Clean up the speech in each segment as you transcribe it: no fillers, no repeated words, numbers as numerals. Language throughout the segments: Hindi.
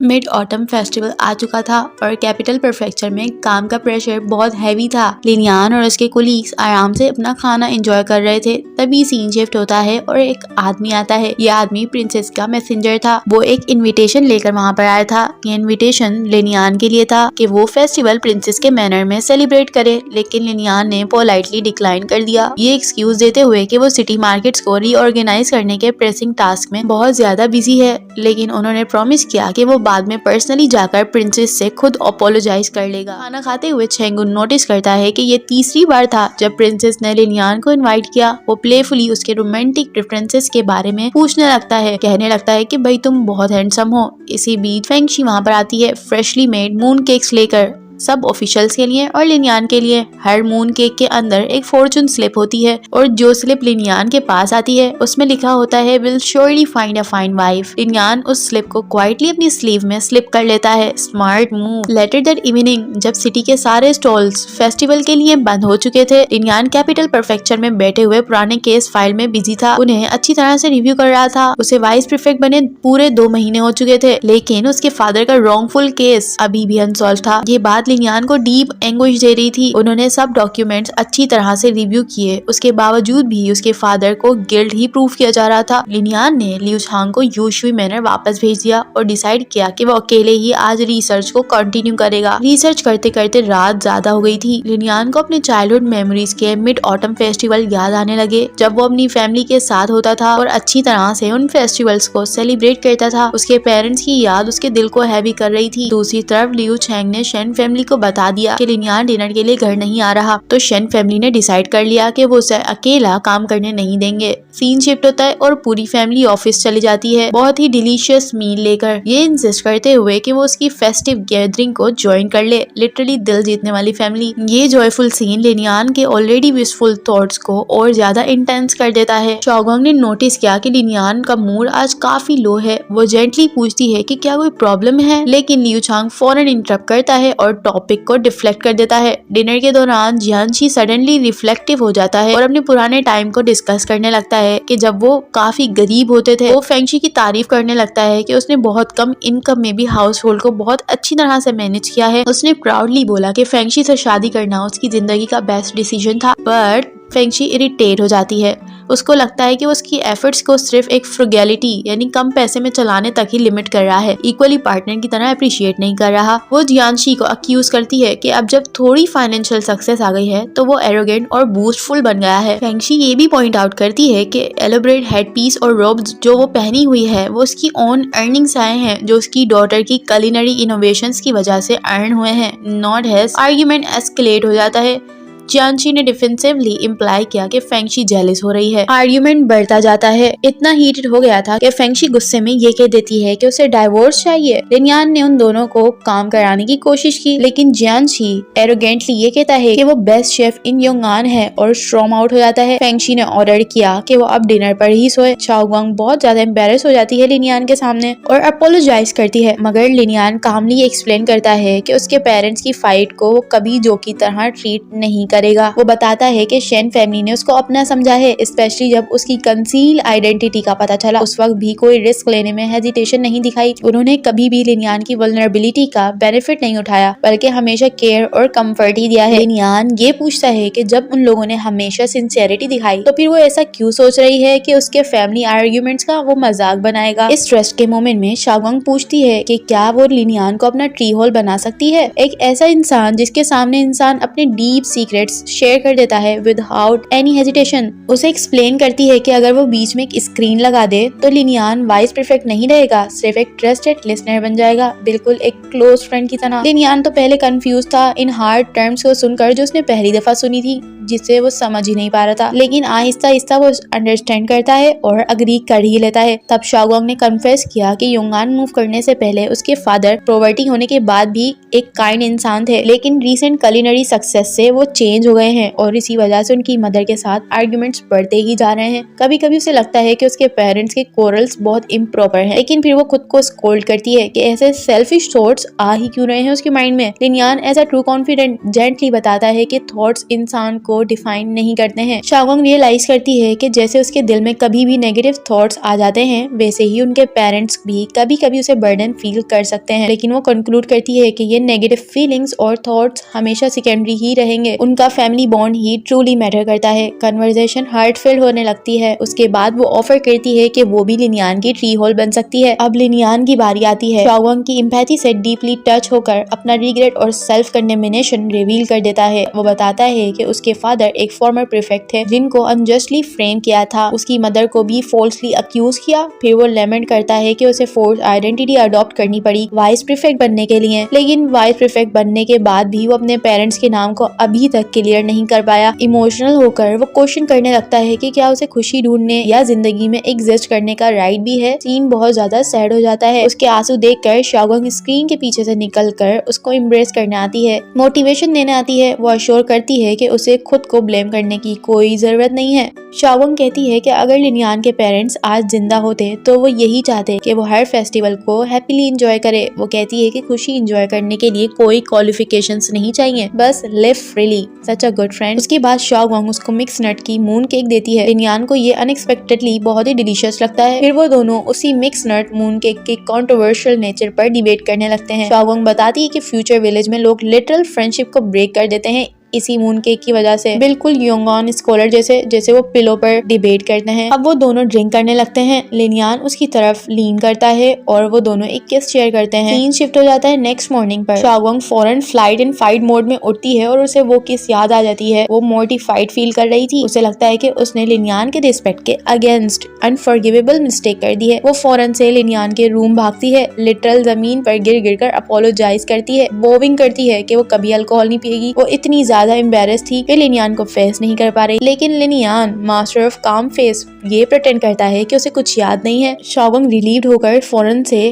मिड ऑटम फेस्टिवल आ चुका था और कैपिटल प्रीफेक्चर में काम का प्रेशर बहुत हैवी था। लिनियान और उसके कोलीग्स आराम से अपना खाना एंजॉय कर रहे थे। तभी सीन शिफ्ट होता है और एक आदमी आता है। ये आदमी प्रिंसेस का मैसेंजर था। वो एक इनविटेशन लेकर वहाँ पर आया था। ये इनविटेशन लिनियान के लिए था कि वो फेस्टिवल प्रिंसेस के मैनर में सेलिब्रेट करे, लेकिन लिनियान ने पोलाइटली डिक्लाइन कर दिया, ये एक्सक्यूज देते हुए कि वो सिटी मार्केट्स को रीऑर्गेनाइज करने के प्रेसिंग टास्क में बहुत ज्यादा बिजी है। लेकिन उन्होंने प्रॉमिस किया कि वो बाद में पर्सनली जाकर प्रिंसेस से खुद अपोलोजाइज कर लेगा। खाना खाते हुए चेंगुन नोटिस करता है कि ये तीसरी बार था जब प्रिंसेस ने लिनियान को इनवाइट किया। वो प्लेफुली उसके रोमांटिक प्रेफरेंसेस के बारे में पूछने लगता है, कहने लगता है कि भाई तुम बहुत हैंडसम हो। इसी बीच फेंगशी वहाँ पर आती है फ्रेशली मेड मून केक्स लेकर, सब ऑफिशियल्स के लिए और लिनियान के लिए। हर मून केक के अंदर एक फॉर्चून स्लिप होती है और जो स्लिप लिनियान के पास आती है उसमें लिखा होता है will surely find a fine wife. लिनियान उस स्लिप को क्वाइटली अपनी स्लीव में स्लिप कर लेता है। Smart move. Later that evening जब सिटी के सारे स्टॉल्स फेस्टिवल के लिए बंद हो चुके थे, लिनियान कैपिटल प्रीफेक्चर में बैठे हुए पुराने केस फाइल में बिजी था। उन्हें अच्छी तरह से रिव्यू कर रहा था। उसे वाइस प्रीफेक्ट बने पूरे 2 महीने हो चुके थे, लेकिन उसके फादर का रॉन्गफुल केस अभी भी अनसॉल्व था। ये बात लिनियान को डीप एंग्विश दे रही थी। उन्होंने सब डॉक्यूमेंट्स अच्छी तरह से रिव्यू किए, उसके बावजूद भी उसके फादर को गिल्ट ही प्रूव किया जा रहा था। लिनियान ने लियू झांग को यूशुई मैनर वापस भेज दिया और डिसाइड किया कि वो अकेले ही आज रिसर्च को कंटिन्यू करेगा। रिसर्च करते करते रात ज्यादा हो गई थी। लिनियान को अपने चाइल्डहुड मेमोरीज के मिड ऑटम फेस्टिवल याद आने लगे, जब वो अपनी फैमिली के साथ होता था और अच्छी तरह से उन फेस्टिवल्स को सेलिब्रेट करता था। उसके पेरेंट्स की याद उसके दिल को हैवी कर रही थी। दूसरी तरफ लियू छैंग ने शेन फैमिली को बता दिया कि लिनियान डिनर के लिए घर नहीं आ रहा, तो शेन फैमिली ने डिसाइड कर लिया कि वो उसे अकेला काम करने नहीं देंगे। सीन शिफ्ट होता है और पूरी फैमिली ऑफिस चली जाती है, बहुत ही डिलीशियस मील लेकर, ये इंसिस्ट करते हुए कि वो उसकी फेस्टिव गैदरिंग को ज्वाइन कर ले। लिटरली दिल जीतने वाली फैमिली। ये जॉयफुल सीन लिनियान के ऑलरेडी विशफुल थॉट्स को और ज्यादा इंटेंस कर देता है। शाओगोंग ने नोटिस किया कि लिनियान का मूड आज काफी लो है। वो जेंटली पूछती है कि क्या कोई प्रॉब्लम है, लेकिन लियू झांग फौरन इंटरप्ट करता है और टॉपिक को डिफ्लेक्ट कर देता है। डिनर के दौरान जियांशी सडनली रिफ्लेक्टिव हो जाता है और अपने पुराने टाइम को डिस्कस करने लगता है कि जब वो काफी गरीब होते थे। वो फेंगशी की तारीफ करने लगता है कि उसने बहुत कम इनकम में भी हाउस होल्ड को बहुत अच्छी तरह से मैनेज किया है। उसने प्राउडली बोला कि फेंगशी से शादी करना उसकी जिंदगी का बेस्ट डिसीजन था। बट फेंगशी इरिटेट हो जाती है। उसको लगता है कि वो उसकी एफर्ट्स को सिर्फ एक फ्रुगैलिटी यानी कम पैसे में चलाने तक ही लिमिट कर रहा है, इक्वली पार्टनर की तरह अप्रिशिएट नहीं कर रहा। वो जियांशी को अक्यूज करती है कि अब जब थोड़ी फाइनेंशियल सक्सेस आ गई है तो वो एरोगेंट और बूस्टफुल बन गया है। फेंगशी ये भी पॉइंट आउट करती है कि एलोबरेट हेड पीस और रोब्स जो वो पहनी हुई है वो उसकी ओन अर्निंग्स आए हैं, जो उसकी डॉटर की कलिनरी इनोवेशंस की वजह से अर्न हुए हैं, नॉट हिज। आर्ग्यूमेंट एस्केलेट हो जाता है। जियांशी ने डिफेंसिवली इम्प्लाई किया कि फेंगशी जेलस हो रही है। आर्ग्यूमेंट बढ़ता जाता है। इतना हीटेड हो गया था कि फेंगशी गुस्से में ये कह देती है कि उसे डाइवोर्स चाहिए। लिनियान ने उन दोनों को काम कराने की कोशिश की, लेकिन जियांशी एरोगेंटली ये कहता है कि वो बेस्ट शेफ इन योंगान है और स्ट्रॉम आउट हो जाता है। फेंगशी ने ऑर्डर किया कि वो अब डिनर पर ही सोए। शाओगोंग बहुत ज्यादा एम्बेरस हो जाती है लिनियान के सामने और अपोलोजाइज करती है, मगर लिनियान कामली एक्सप्लेन करता है कि उसके पेरेंट्स की फाइट को वो कभी जो की तरह ट्रीट नहीं करेगा। वो बताता है कि शेन फैमिली ने उसको अपना समझा है, स्पेशली जब उसकी कंसील आइडेंटिटी का पता चला। उस वक्त भी कोई रिस्क लेने में हेजिटेशन नहीं दिखाई। उन्होंने कभी भी लिनियान की वल्नरेबिलिटी का बेनिफिट नहीं उठाया, बल्कि हमेशा केयर और कंफर्ट ही दिया है। लिनियान ये पूछता है कि जब उन लोगों ने हमेशा सिंसियरिटी दिखाई तो फिर वो ऐसा क्यों सोच रही है कि उसके फैमिली आर्ग्यूमेंट्स का वो मजाक बनाएगा। इस ट्रस्ट के मोमेंट में शाओगोंग पूछती है कि क्या वो लिनियान को अपना ट्री होल बना सकती है, एक ऐसा इंसान जिसके सामने इंसान अपने डीप सीक्रेट्स शेयर कर देता है विदाउट एनी हेजिटेशन। उसे एक्सप्लेन करती है कि अगर वो बीच में एक स्क्रीन लगा दे तो लिनियान वाइस परफेक्ट नहीं रहेगा, सिर्फ एक ट्रस्टेड लिसनर बन जाएगा, बिल्कुल एक क्लोज फ्रेंड की तरह। लिनियान तो पहले कंफ्यूज था इन हार्ड टर्म्स को सुनकर जो उसने पहली दफा सुनी थी, जिसे वो समझ ही नहीं पा रहा था, लेकिन आहिस्ता आहिस्ता वो अंडरस्टैंड करता है और अग्री कर ही लेता है। तब शाओगोंग ने कन्फेस किया कि योंगान मूव करने से पहले उसके फादर पॉवर्टी होने के बाद भी एक काइंड इंसान थे, लेकिन रीसेंट कलिनरी सक्सेस से वो चेंज चेंज हो गए हैं और इसी वजह से उनकी मदर के साथ आर्ग्यूमेंट्स बढ़ते ही जा रहे हैं। कभी कभी उसे लगता है कि उसके पेरेंट्स के कोरल्स बहुत इम्प्रॉपर हैं, लेकिन फिर वो खुद को स्कोल्ड करती है कि ऐसे सेल्फिश थॉट्स आ ही क्यों रहे हैं उसके माइंड में। लिनियान as a true confident gently बताता है कि थॉट्स इंसान को डिफाइन नहीं करते हैं। शाओगोंग रियलाइज करती है कि जैसे उसके दिल में कभी भी नेगेटिव थॉट्स आ जाते हैं, वैसे ही उनके पेरेंट्स भी कभी कभी उसे बर्डन फील कर सकते हैं। लेकिन वो कंक्लूड करती है कि ये नेगेटिव फीलिंग्स और थॉट्स हमेशा सेकेंडरी ही रहेंगे। उनका फैमिली बॉन्ड ही ट्रूली मैटर करता है। कन्वर्सेशन हार्टफुल होने लगती है। उसके बाद वो ऑफर करती है कि वो भी लिनियान की ट्री होल बन सकती है। अब लिनियान की बारी आती है। शाओगोंग की एम्पैथी से डीपली टच होकर अपना रिग्रेट और सेल्फ कंडेमिनेशन रिवील कर देता है। वो बताता है कि उसके फादर एक फॉर्मर प्रीफेक्ट थे जिनको अनजस्टली फ्रेम किया था। उसकी मदर को भी फॉल्सली अक्यूज किया। फिर वो लेमेंट करता है कि उसे फोर्स आइडेंटिटी अडॉप्ट करनी पड़ी वाइस प्रीफेक्ट बनने के लिए। लेकिन वाइस प्रीफेक्ट बनने के बाद भी वो अपने पेरेंट्स के नाम को अभी तक क्लियर नहीं कर पाया। इमोशनल होकर वो क्वेश्चन करने लगता है कि क्या उसे खुशी ढूंढने या जिंदगी में एग्जिस्ट करने का राइट भी है। सीन बहुत ज्यादा सैड हो जाता है। उसके आंसू देखकर शाओगोंग स्क्रीन के पीछे से निकलकर उसको इम्ब्रेस करने आती है, मोटिवेशन देने आती है। वो अश्योर करती है कि उसे खुद को ब्लेम करने की कोई जरूरत नहीं है। शाओगोंग कहती है कि अगर लिनियान के पेरेंट्स आज जिंदा होते तो वो यही चाहते कि वो हर फेस्टिवल को हैप्पीली एंजॉय करे। वो कहती है कि खुशी एंजॉय करने के लिए कोई क्वालिफिकेशंस नहीं चाहिए, बस live freely. Such a good friend. उसके बाद शाओगोंग उसको मिक्स नट की मून केक देती है। लिनियान को ये अनएक्सपेक्टेडली बहुत ही डिलीशियस लगता है। फिर वो दोनों उसी मिक्स नट मून केक के कंट्रोवर्शियल नेचर पर डिबेट करने लगते हैं। शाओगोंग बताती है कि फ्यूचर विलेज में लोग लिटरल फ्रेंडशिप को ब्रेक कर देते हैं इसी मून केक की वजह से। बिल्कुल योंगॉन स्कॉलर जैसे वो पिलो पर डिबेट करते हैं। अब वो दोनों ड्रिंक करने लगते हैं। लिनियान उसकी तरफ लीन करता है और वो दोनों एक किस शेयर करते हैं। सीन शिफ्ट हो जाता है नेक्स्ट मॉर्निंग पर। शाओगोंग फौरन फ्लाइट एंड फाइट मोड में उठती है और उसे वो किस याद आ जाती है। वो मोर्टिफाइड फील कर रही थी। उसे लगता है कि उसने लिनियान के रिस्पेक्ट के अगेंस्ट अनफॉरगिवेबल मिस्टेक कर दी है। वो फौरन से लिनियान के रूम भागती है। लिटरल जमीन पर गिर गिर कर अपोलोजाइज करती है। वोविंग करती है कि वो कभी अल्कोहल नहीं पिएगी। वो इतनी ज्यादा एम्बेरस थी कि लिनियान को फेस नहीं कर पा रही। लेकिन लिनियान मास्टर ऑफ काम फेस ये प्रिटेंड करता है कि उसे कुछ याद नहीं है। शाओगोंग रिलीव्ड होकर फौरन से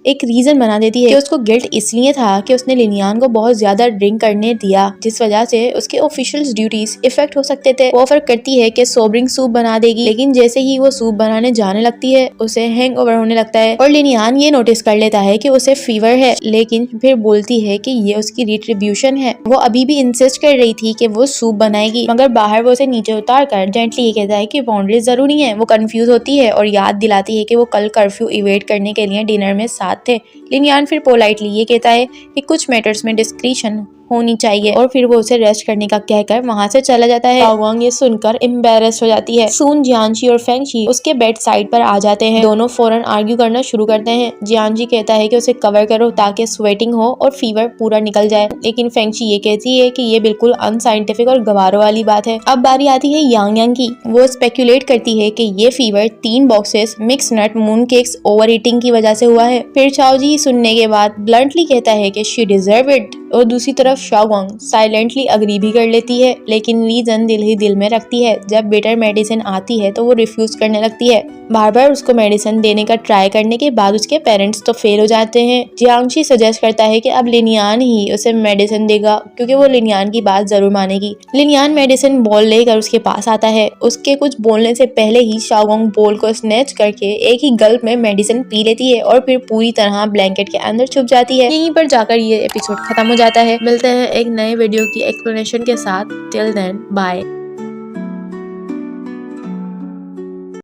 एक रीजन बना देती है कि उसको गिल्ट इसलिए था कि उसने लिनियान को बहुत ज्यादा ड्रिंक करने दिया, जिस वजह से उसके ऑफिशियल्स ड्यूटीज इफेक्ट हो सकते थे। वो ऑफर करती है कि सोबरिंग सूप बना देगी, लेकिन जैसे ही वो सूप बनाने जाने लगती है उसे हैंगओवर होने लगता है और लिनियान ये नोटिस कर लेता है कि उसे फीवर है। लेकिन फिर बोलती है कि ये उसकी रिट्रीब्यूशन है। वो अभी भी इंसिस्ट कर रही थी कि वो सूप बनाएगी, मगर बाहर वो उसे नीचे उतार कर जेंटली ये कहता है कि बाउंड्रीज जरूरी है। वो कंफ्यूज होती है और याद दिलाती है कि वो कल कर्फ्यू इवेट करने के लिए डिनर में साथ थे। लिनियान फिर पोलाइटली ये कहता है कि कुछ मैटर्स में डिस्क्रिशन होनी चाहिए और फिर वो उसे रेस्ट करने का कहकर वहां से चला जाता है। शाओगोंग ये सुनकर एम्बेरस हो जाती है। सून जियांशी और फेंगशी उसके बेड साइड पर आ जाते हैं। दोनों फौरन आर्ग्यू करना शुरू करते हैं। जियांशी कहता है कि उसे कवर करो ताकि स्वेटिंग हो और फीवर पूरा निकल जाए, लेकिन फेंगशी ये कहती है कि ये बिल्कुल अनसाइंटिफिक और गवारों वाली बात है। अब बारी आती है यांग यांग की। वो स्पेक्यूलेट करती है कि ये फीवर 3 बॉक्सेस मिक्स नट मून केक्स ओवर ईटिंग की वजह से हुआ है। फिर चाओजी सुनने के बाद ब्लंटली कहता है कि शी डिजर्व इट और दूसरी तरफ शाओगोंग साइलेंटली अग्री भी कर लेती है, लेकिन रीजन दिल ही दिल में रखती है। जब बेटर मेडिसिन आती है तो वो रिफ्यूज करने लगती है। बार बार उसको मेडिसिन देने का ट्राई करने के बाद उसके पेरेंट्स तो फेल हो जाते हैं। जियांशी सजेस्ट करता है कि अब लिनियान ही उसे मेडिसिन देगा क्योंकि वो लिनियान की बात जरूर मानेगी। लिनियान मेडिसिन बॉल लेकर उसके पास आता है। उसके कुछ बोलने से पहले ही शाओगोंग बॉल को स्नैच करके एक ही गल्प में मेडिसिन पी लेती है और फिर पूरी तरह ब्लैंकेट के अंदर छुप जाती है। यहीं पर जाकर ये एपिसोड खत्म हो जाता है। मिलते हैं एक नए वीडियो की एक्सप्लेनेशन के साथ। Till then bye.